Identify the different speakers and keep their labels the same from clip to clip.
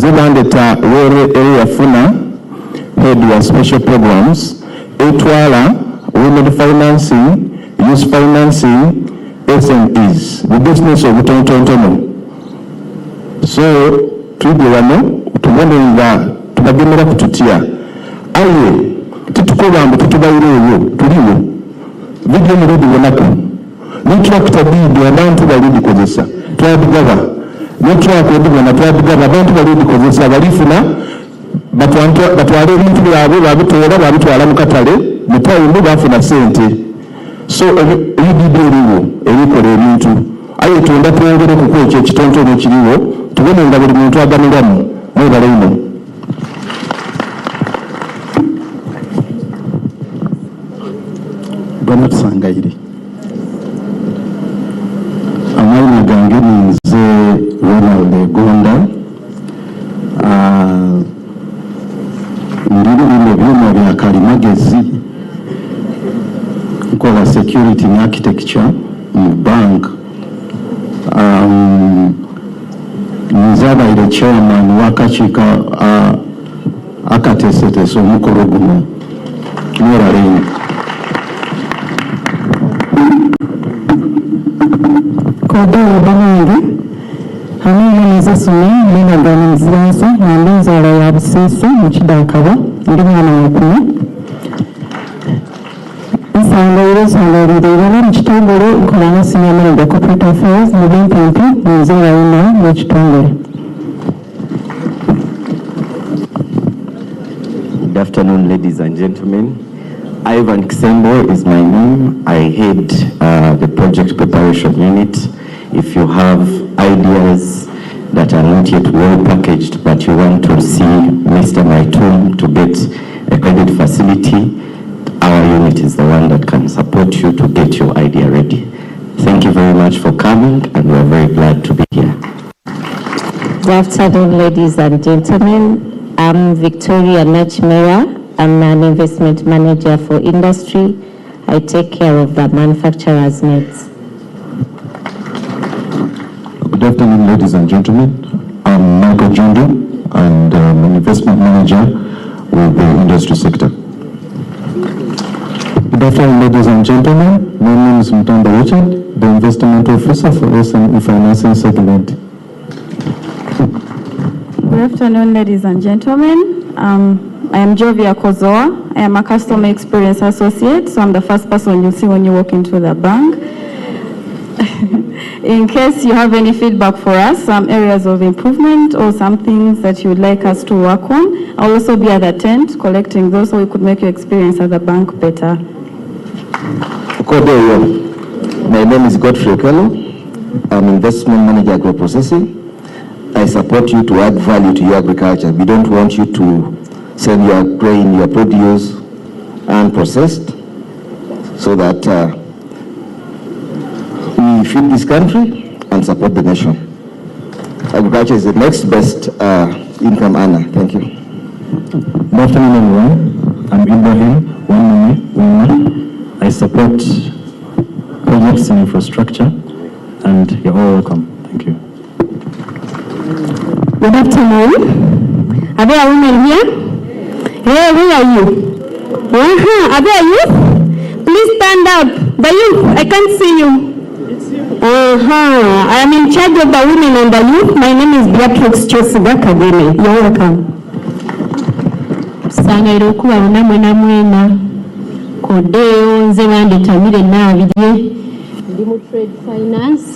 Speaker 1: nze bandeta were area funa head wa special programs etwala women financing, youth financing, SMEs, the business of Tontono. So, tubiwano, tuwanenga, tubagemera kututia. Aye, titukoba tutubayireyo, tuliwo. Video murudi wonako. Network tabidi abantu balidi kozesa. Twabigaba. Network edibona twabigaba abantu balidi kozesa balifuna batwale ebintu byabwe babitwala babitwala mu katale mutawundi bafuna sente. So ebidibiriwo ebikola ebintu aye tunda twongere ku ekyo ekitontono kiriwo tubone nga buli muntu agamiramu mwebaleino. Bwana tusangaire amazina gange ninze Ronald Gonda ndiri bino byuma bya kalimagezi nkola security and architecture mu bank. Nzabaire chairman wakakiiko akateeseteesa omukolo guno mweraleni.
Speaker 2: Kodaya banange hamwe n'ezasome n'inaganiziranso nambe nzaala ya buseeso mu Kidakaba ndi mwana wakumi nsangayire baba mu kitongole nkola nga senior manager corporate affairs mu BNP nzaala yina mu kitongole.
Speaker 3: Good afternoon, ladies and gentlemen. Ivan Kisembo is my name. I head the project preparation unit. If you have ideas that are not yet well packaged, but you want to see Mr. Maitum to get a credit facility, our unit is the one that can support you to get your idea ready. Thank you very much for coming, and we're very glad to be here.
Speaker 4: Good afternoon, ladies and gentlemen. I'm Victoria Nachmera. I'm an investment manager for industry. I take care of the manufacturers' needs.
Speaker 1: Good afternoon, ladies and gentlemen. I'm Michael Jondo, and I'm an investment manager with the industry sector. Good afternoon, ladies and gentlemen. My name is Mutanda Richard, the investment officer for SME financing segment.
Speaker 5: Good afternoon, ladies and gentlemen. I am Jovia Kozoa. I am a customer experience associate, so I'm the first person you see when you walk into the bank. In case you have any feedback for us, some areas of improvement or some things that you would like us to work on, I'll also be at the tent collecting those so we could make your experience at the bank better.
Speaker 3: My name is Godfrey Okelo. I'm investment manager agro processing. I support you to add value to your agriculture. We don't want you to send your grain, your produce unprocessed, so that we feed this country and support the nation. Agriculture is the next best income earner. Thank you.
Speaker 1: Good afternoon, everyone. I'm Ibrahim, I support projects in infrastructure, and you're all welcome. Thank you.
Speaker 2: Good afternoon. Are there women here? Hey, who are you? Are there youth? Please stand up. The youth, I can't see you. I am in charge of the women and the youth. My name is Beatrix Chosiga Kageme. You're welcome.
Speaker 4: Sangaire okubabona mwena mwena kodeo nze bandetamire naabirye ndi mu trade finance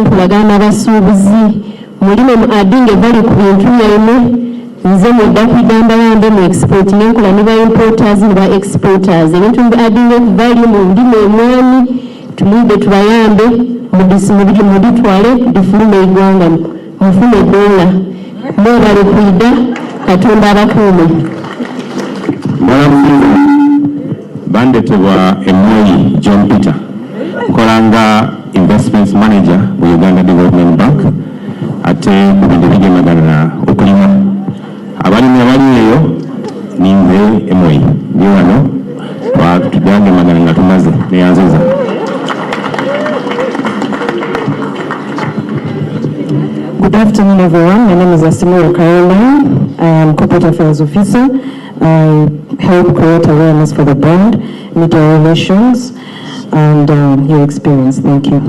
Speaker 4: nkolagana n'abasuubuzi mulimu mu adding value ku bintu byonna nze mudda kwigamba bambe mu export nenkola ne ba importers ne ba exporters ebintu mu adding value mu ndimo emwani tulide tubayambe muditwale difulume eggwanga mufune dola mwebale kwida katonda abakuume.
Speaker 1: Bandetebwa Emoyi John Peter Kolanga investments manager mu Uganda Development Bank ate kubintu bigemagana okulima abalimi abaliyo ninze Emoyi ndi wano tujange magana nga tumaze neyanziza.
Speaker 6: Good afternoon, everyone. My name is Asimura Caroline. I am Corporate Affairs Officer. I help create awareness for the brand, media relations, and your experience. Thank you.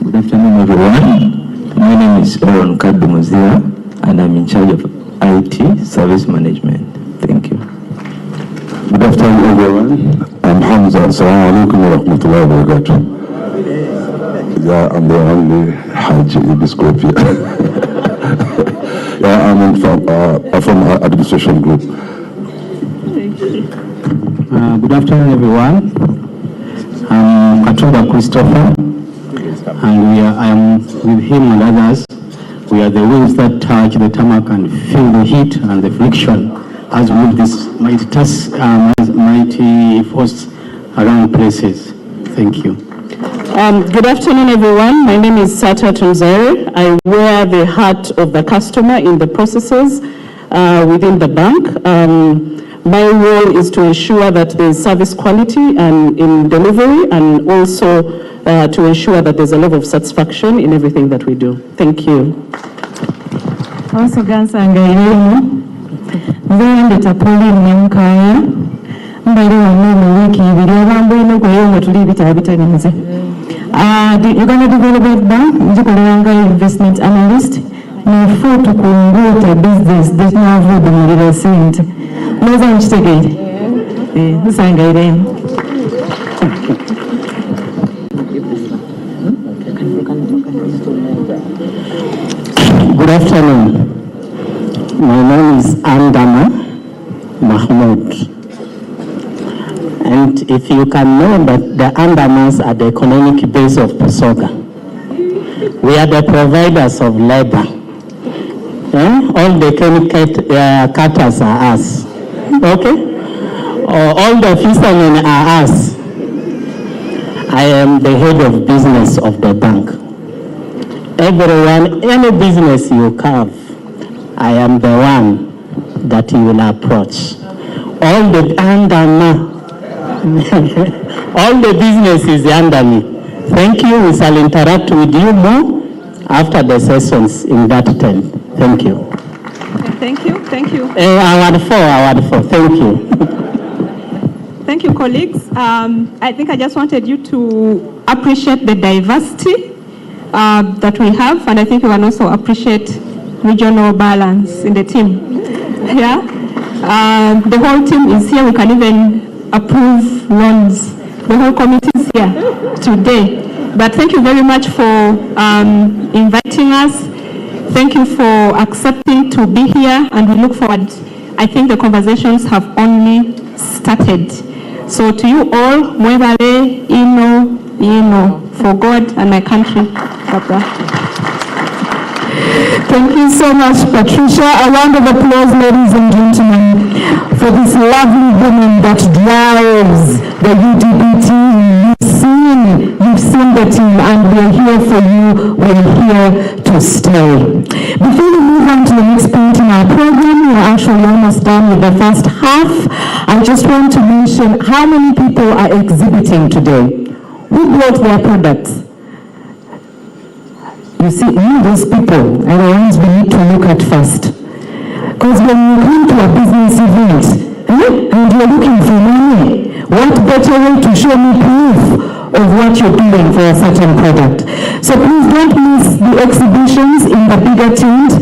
Speaker 3: Good afternoon, everyone. My name is Aaron Kadumuzia, and I'm in charge of IT service management. Thank you.
Speaker 1: Good afternoon, everyone. I'm Hamza. Assalamu alaikum wa rahmatullahi wa barakatuh. Yeah, I'm the only Hajj in this group here. Yeah, I'm from administration group.
Speaker 7: Good afternoon, everyone. I'm Katumba Christopher, and I am with him and others. We are the wings that touch the tarmac and feel the heat and the friction as we move this mighty force around places. Thank you.
Speaker 6: Good afternoon, everyone. My name is Sata Tunzere. I wear the hat of the customer in the processes within the bank. My role is to ensure that there's service quality and in delivery, and also to ensure that there's a level of satisfaction in everything that we do. Thank you.
Speaker 4: Also, Gansanga, Zende Tapoli Nankaya, Mbari Wano Wiki, Video Rambo, no Koyo, to leave it a bit against it. The Uganda Development Bank, Jukulanga Investment Analyst, no food to promote a business, there's no food in the little saint. No thanks to it. This is
Speaker 7: Good afternoon. My name is Andama Mahmoud. And if you can know that the Andamans are the economic base of BUSOGA. We are the providers of labor. All the chemical cutters are us. Okay? All the fishermen are us. I am the head of business of the bank. Everyone, any business you have, I am the one that you will approach. All the all the business is under me. Thank you. We shall interact with you more after the sessions in that tent. Thank you.
Speaker 8: Thank you. Thank you.
Speaker 7: Award four. Thank you.
Speaker 8: Thank you, colleagues. I think I just wanted you to appreciate the diversity that we have, and I think you can also appreciate regional balance in the team. Yeah, the whole team is here. We can even approve loans. The whole committee is here today. But thank you very much for inviting us. Thank you for accepting to be here, and we look forward. I think the conversations have only started. So to you all, mwebale, ino, for God and my country. Papa.
Speaker 4: Thank you so much, Patricia. A round of applause, ladies and gentlemen, for this lovely woman that drives the UDB team. You've seen the team, and we're here for you. We're here to stay. Before we move on to the next point in our program, we're actually almost done with the first half. I just want to mention how many people are exhibiting today. Who brought their products? You see, those people are the ones we need to look at first. Because when you come to a business event and you're looking for money, what better way to show me proof of what you're doing for a certain product? So please don't miss the exhibitions in the bigger tent.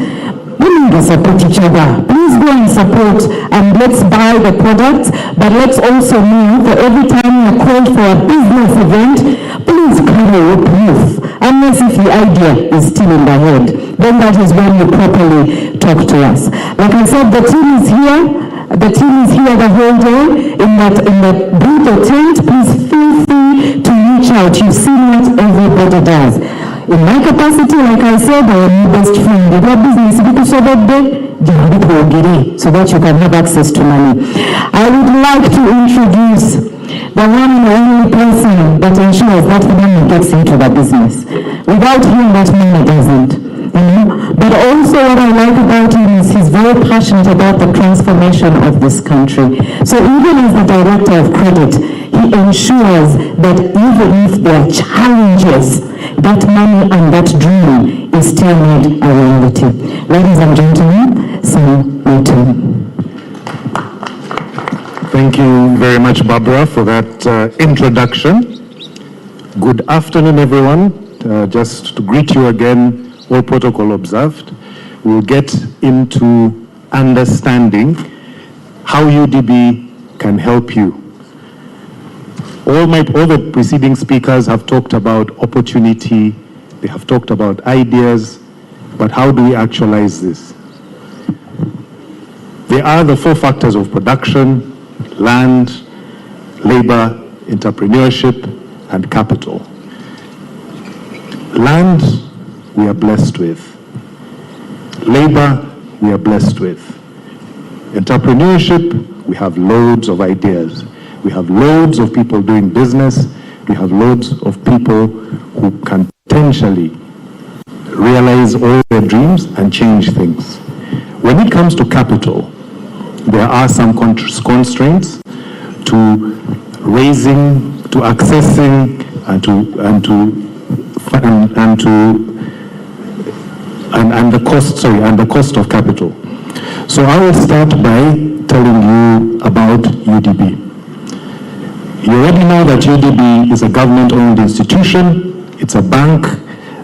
Speaker 4: We need to support each other. Please go and support, and let's buy the products, but let's also know that every time you're called for a business event, please carry your proof. Unless if the idea is still in the head, then that is when you properly talk to us. Like I said, the team is here. The team is here the whole day in the booth or tent. Please feel free to reach out. You've seen what everybody does. In my capacity, like I said, I am your best friend. With our business, so that you can have access to money. I would like to introduce the one and only person that ensures that the money gets into the business. Without him, that money doesn't. But also what I like about him is he's very passionate about the transformation of this country. So even as the director of credit, he ensures that even if there are challenges, that money and that dream is
Speaker 9: still need a reality. Ladies and gentlemen, Sam Milton.
Speaker 10: Thank you very much, Barbara, for that introduction. Good afternoon, everyone. Just to greet you again, all protocol observed. We'll get into understanding how UDB can help you. All the preceding speakers have talked about opportunity, they have talked about ideas, but how do we actualize this? There are the 4 factors of production: land, labor, entrepreneurship, and capital. Land, we are blessed with. Labor, we are blessed with. Entrepreneurship, we have loads of ideas. We have loads of people doing business. We have loads of people who can potentially realize all their dreams and change things. When it comes to capital, there are some constraints to raising, to accessing, and the cost of capital. So I will start by telling you about UDB. You already know that UDB is a government-owned institution. It's a bank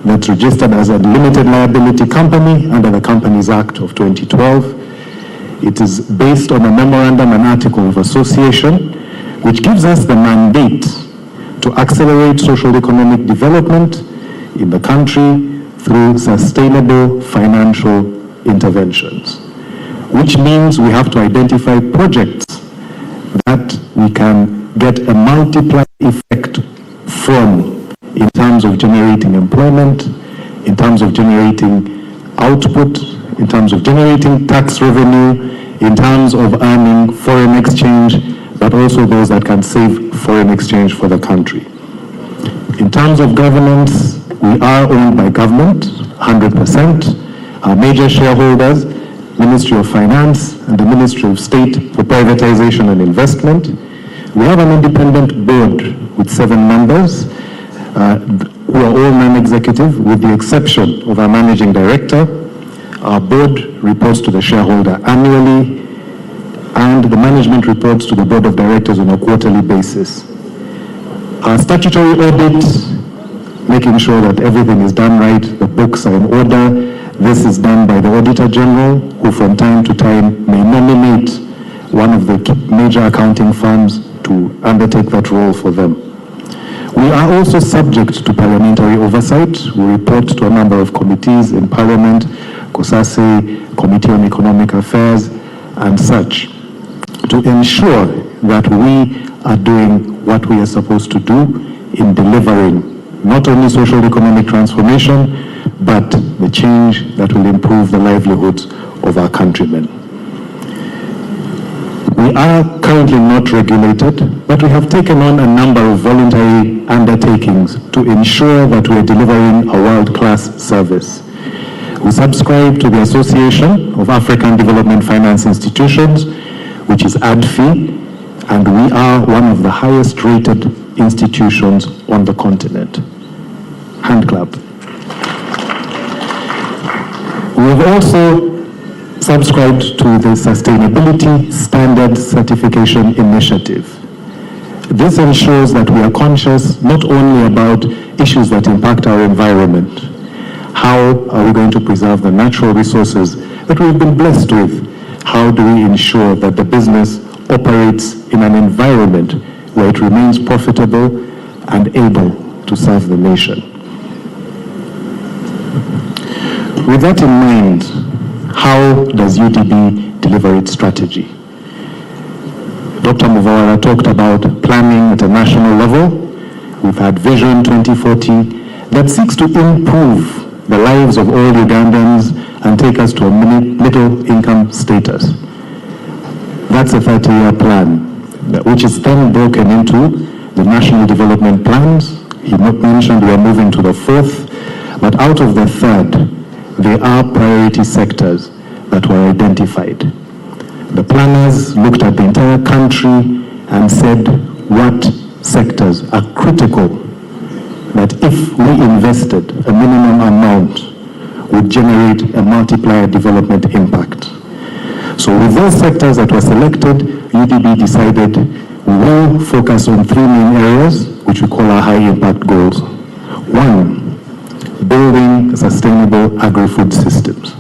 Speaker 10: that's registered as a limited liability company under the Companies Act of 2012. It is based on a memorandum and article of association, which gives us the mandate to accelerate social economic development in the country through sustainable financial interventions, which means we have to identify projects that we can get a multiplier effect from, in terms of generating employment, in terms of generating output, in terms of generating tax revenue, in terms of earning foreign exchange, but also those that can save foreign exchange for the country. In terms of governance, we are owned by government, 100%. Our major shareholders, Ministry of Finance and the Ministry of State for Privatization and Investment. We have an independent board with 7 members who are all non-executive, with the exception of our managing director. Our board reports to the shareholder annually, and the management reports to the board of directors on a quarterly basis. Our statutory audit, making sure that everything is done right, the books are in order. This is done by the Auditor General, who from time to time may nominate one of the major accounting firms to undertake that role for them. We are also subject to parliamentary oversight. We report to a number of committees in Parliament, COSASE, Committee on Economic Affairs, and such, to ensure that we are doing what we are supposed to do in delivering not only social economic transformation, but the change that will improve the livelihoods of our countrymen. We are currently not regulated, but we have taken on a number of voluntary undertakings to ensure that we are delivering a world-class service. We subscribe to the Association of African Development Finance Institutions, which is ADFI, and we are one of the highest rated institutions on the continent. Hand clap. We have also subscribed to the Sustainability Standard Certification Initiative. This ensures that we are conscious not only about issues that impact our environment. How are we going to preserve the natural resources that we've been blessed with? How do we ensure that the business operates in an environment where it remains profitable and able to serve the nation? With that in mind, how does UDB deliver its strategy? Dr. Muvawara talked about planning at a national level. We've had Vision 2040 that seeks to improve the lives of all Ugandans and take us to a middle income status. That's a 30-year plan, which is then broken into the national development plans. He mentioned we are moving to the 4th, but out of the 3rd, there are priority sectors that were identified. The planners looked at the entire country and said what sectors are critical, that if we invested a minimum amount, generate a multiplier development impact. So with those sectors that were selected, UDB decided we will focus on 3 main areas, which we call our high impact goals. 1, building sustainable agri-food systems.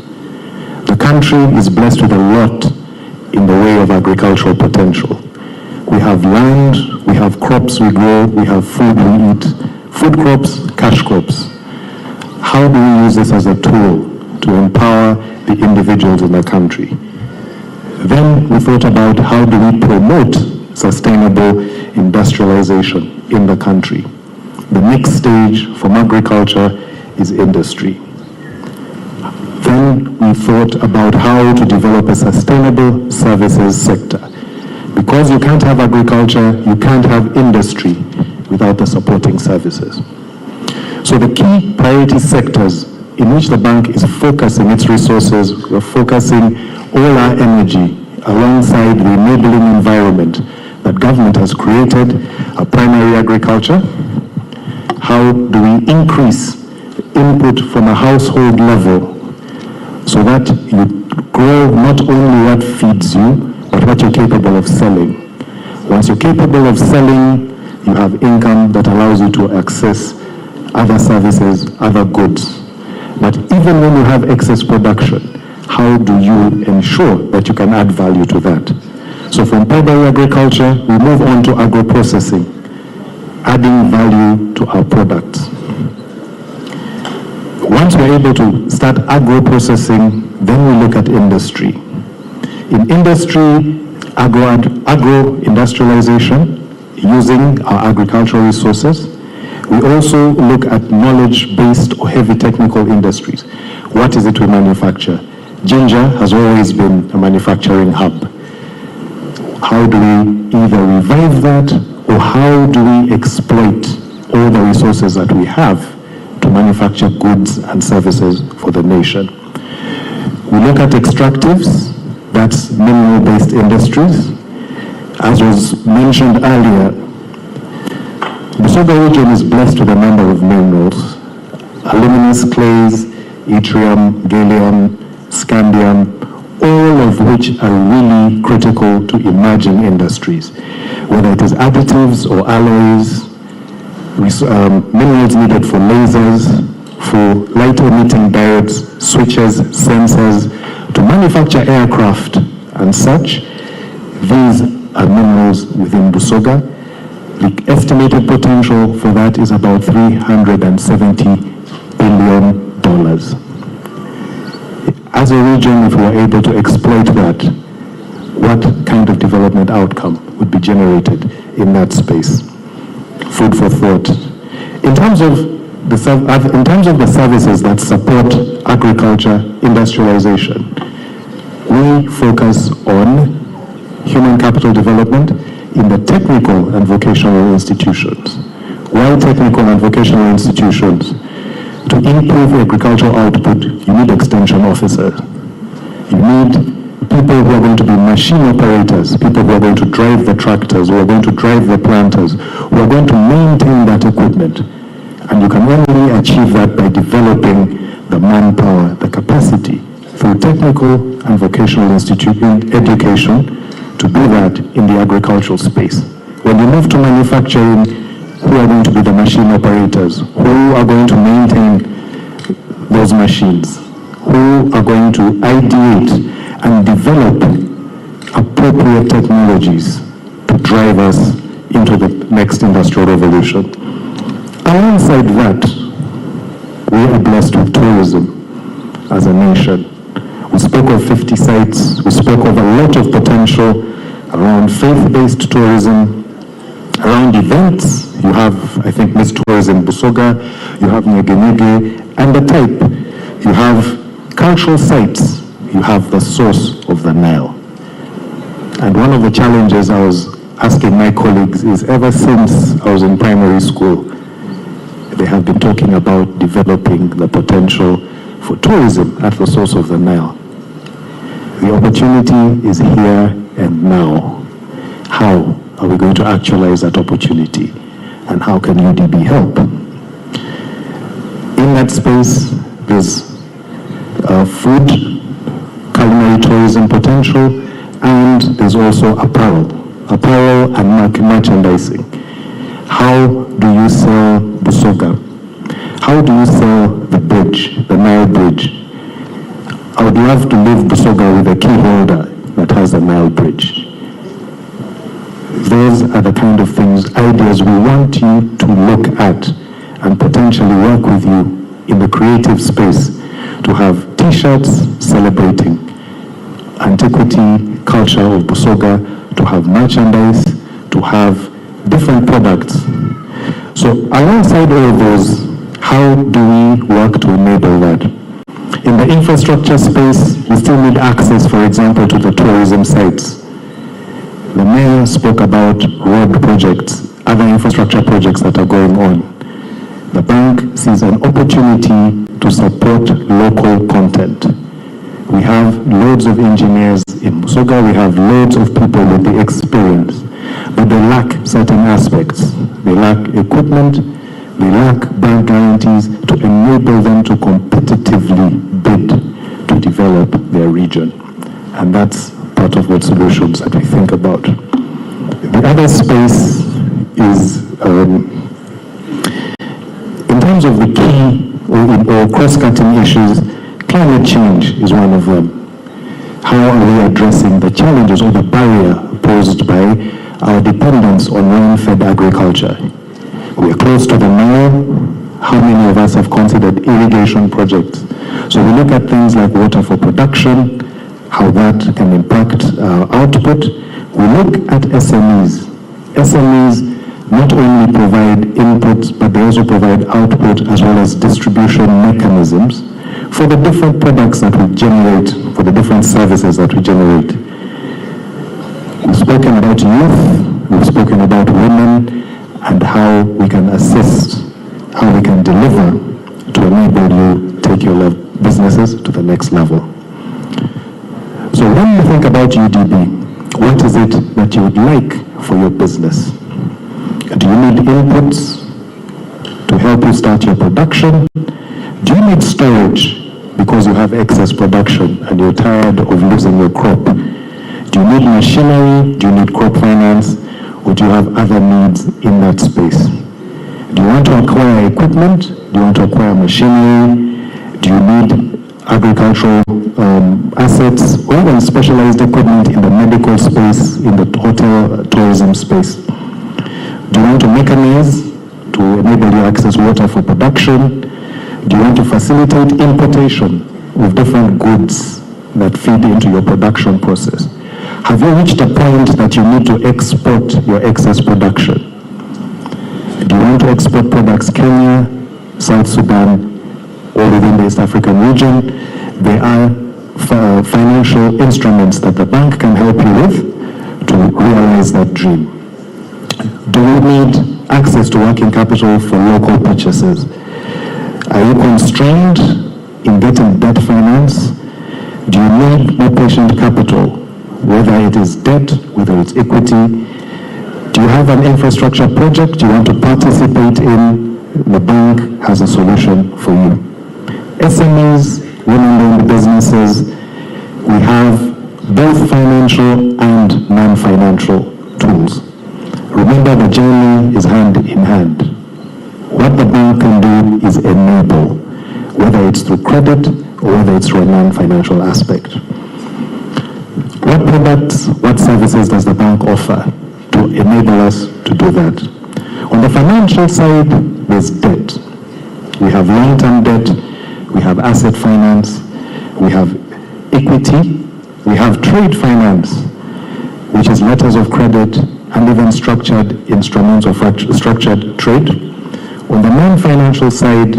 Speaker 10: The country is blessed with a lot in the way of agricultural potential. We have land, we have crops we grow, we have food we eat, food crops, cash crops. How do we use this as a tool to empower the individuals in the country? Then we thought about how do we promote sustainable industrialization in the country. The next stage from agriculture is industry. Then we thought about how to develop a sustainable services sector. Because you can't have agriculture, you can't have industry without the supporting services. So the key priority sectors in which the bank is focusing its resources, we're focusing all our energy alongside the enabling environment that government has created, a primary agriculture. How do we increase input from a household level so that you grow not only what feeds you, but what you're capable of selling. Once you're capable of selling, you have income that allows you to access other services, other goods. But even when you have excess production, how do you ensure that you can add value to that? So from primary agriculture, we move on to agro-processing, adding value to our products. Once we're able to start agro-processing, then we look at industry. In industry, agro-industrialization, using our agricultural resources. We also look at knowledge-based or heavy technical industries. What is it we manufacture? Ginger has always been a manufacturing hub. How do we either revive that, or how do we exploit all the resources that we have to manufacture goods and services for the nation? We look at extractives, that's mineral-based industries. As was mentioned earlier, the BUSOGA region is blessed with a number of minerals: aluminous clays, yttrium, gallium, scandium, all of which are really critical to emerging industries, whether it is additives or alloys, minerals needed for lasers, for light emitting diodes, switches, sensors, to manufacture aircraft and such. These are minerals within BUSOGA. The estimated potential for that is about $370 billion. As a region, if we are able to exploit that, what kind of development outcome would be generated in that space? Food for thought. In terms of the services that support agriculture industrialization, we focus on human capital development in the technical and vocational institutions. Why technical and vocational institutions? To improve agricultural output, you need extension officers. You need people who are going to be machine operators, people who are going to drive the tractors, who are going to drive the planters, who are going to maintain that equipment. And you can only achieve that by developing the manpower, the capacity, through technical and vocational institution education, to do that in the agricultural space. When you move to manufacturing, who are going to be the machine operators? Who are going to maintain those machines? Who are going to ideate and develop appropriate technologies to drive us into the next industrial revolution? Alongside that, we are blessed with tourism as a nation. We spoke of 50 sites. We spoke of a lot of potential around faith-based tourism, around events. You have, I think, Miss Tourism BUSOGA, you have Nyegenege, and the type. You have cultural sites, you have the source of the Nile. And one of the challenges I was asking my colleagues is, ever since I was in primary school, they have been talking about developing the potential for tourism at the source of the Nile. The opportunity is here and now. How are we going to actualize that opportunity? And how can UDB help? In that space, there's food, culinary tourism potential, and there's also apparel and merchandising. How do you sell BUSOGA? How do you sell the bridge, the Nile Bridge? I would love to leave BUSOGA with a key holder that has the Nile Bridge. Those are the kind of things, ideas we want you to look at and potentially work with you in the creative space to have t-shirts celebrating antiquity, culture of BUSOGA, to have merchandise, to have different products. So alongside all of those, how do we work to enable that? In the infrastructure space, we still need access, for example, to the tourism sites. The mayor spoke about road projects, other infrastructure projects that are going on. The bank sees an opportunity to support local content. We have loads of engineers in BUSOGA, we have loads of people with the experience, but they lack certain aspects. They lack equipment, they lack bank guarantees to enable them to competitively bid to develop their region. And that's part of what solutions that we think about. The other space is, in terms of the key or cross-cutting issues, climate change is one of them. How are we addressing the challenges or the barrier posed by our dependence on rain-fed agriculture? We are close to the Nile. How many of us have considered irrigation projects? So we look at things like water for production, how that can impact our output. We look at SMEs. SMEs not only provide inputs, but they also provide output as well as distribution mechanisms for the different products that we generate, for the different services that we generate. We've spoken about youth, we've spoken about women, and how we can assist, how we can deliver to enable you take your businesses to the next level. So when you think about UDB, what is it that you would like for your business? Do you need inputs to help you start your production? Do you need storage because you have excess production and you're tired of losing your crop? Do you need machinery? Do you need crop finance? Or do you have other needs in that space? Do you want to acquire equipment? Do you want to acquire machinery? Do you need agricultural assets or even specialized equipment in the medical space, in the hotel tourism space? Do you want to mechanize to enable you access water for production? Do you want to facilitate importation of different goods that feed into your production process? Have you reached a point that you need to export your excess production? Do you want to export products Kenya, South Sudan, or within the East African region? There are financial instruments that the bank can help you with to realize that dream. Do you need access to working capital for local purchases? Are you constrained in getting debt finance? Do you need more patient capital, whether it is debt, whether it's equity? Do you have an infrastructure project you want to participate in? The bank has a solution for you. SMEs, women-owned businesses, we have both financial and non-financial tools. Remember, the journey is hand in hand. What the bank can do is enable, whether it's through credit or whether it's through a non-financial aspect. What products, what services does the bank offer to enable us to do that? On the financial side, there's debt. We have long-term debt, we have asset finance, we have equity, we have trade finance, which is letters of credit and even structured instruments of structured trade. On the non-financial side,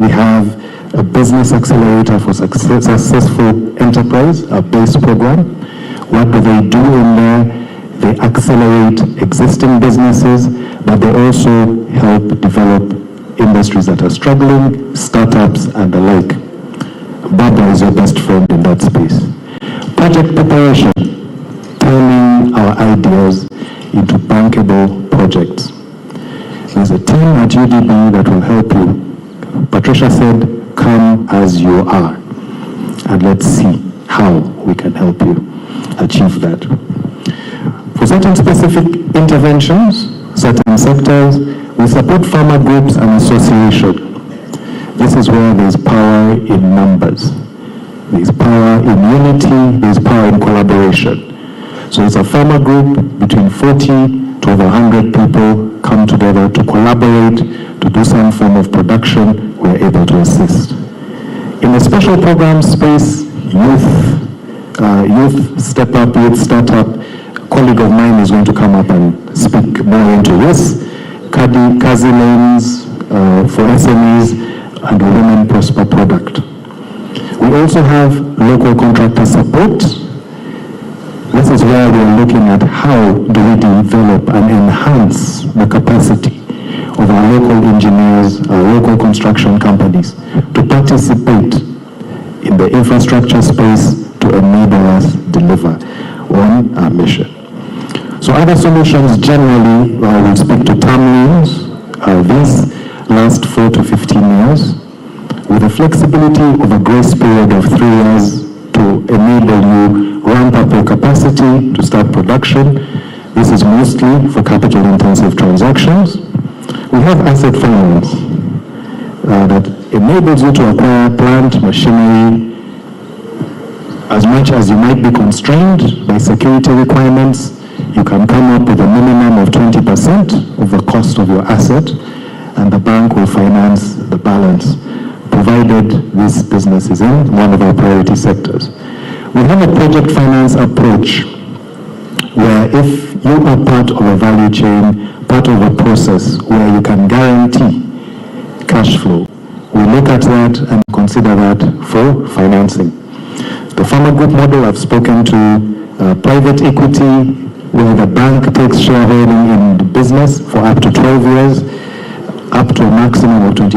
Speaker 10: we have a business accelerator for successful enterprise, a BASE program. What do they do in there? They accelerate existing businesses, but they also help develop industries that are struggling, startups and the like. Baba is your best friend in that space. Project preparation, turning our ideas into bankable projects. There's a team at UDB that will help you. Patricia said, come as you are. and let's see how we can help you achieve that. For certain specific interventions, certain sectors, we support farmer groups and associations. This is where there's power in numbers. There's power in unity, there's power in collaboration. So it's a farmer group between 40 to over 100 people come together to collaborate, to do some form of production, we're able to assist. In the special program space, youth step up, youth startup, a colleague of mine is going to come up and speak more into this. Kazi loans for SMEs and the Women Prosper product. We also have local contractor support. This is where we're looking at how do we develop and enhance the capacity of our local engineers, our local construction companies to participate in the infrastructure space to enable us deliver on our mission. So other solutions generally, we'll speak to term loans. These last 4 to 15 years with the flexibility of a grace period of 3 years to enable you ramp up your capacity to start production. This is mostly for capital intensive transactions. We have asset finance that enables you to acquire plant, machinery, as much as you might be constrained by security requirements. You can come up with a minimum of 20% of the cost of your asset, and the bank will finance the balance, provided this business is in one of our priority sectors. We have a project finance approach where if you are part of a value chain, part of a process where you can guarantee cash flow, we look at that and consider that for financing. The farmer group model, I've spoken to private equity, where the bank takes shareholding in the business for up to 12 years, up to a maximum of 25%.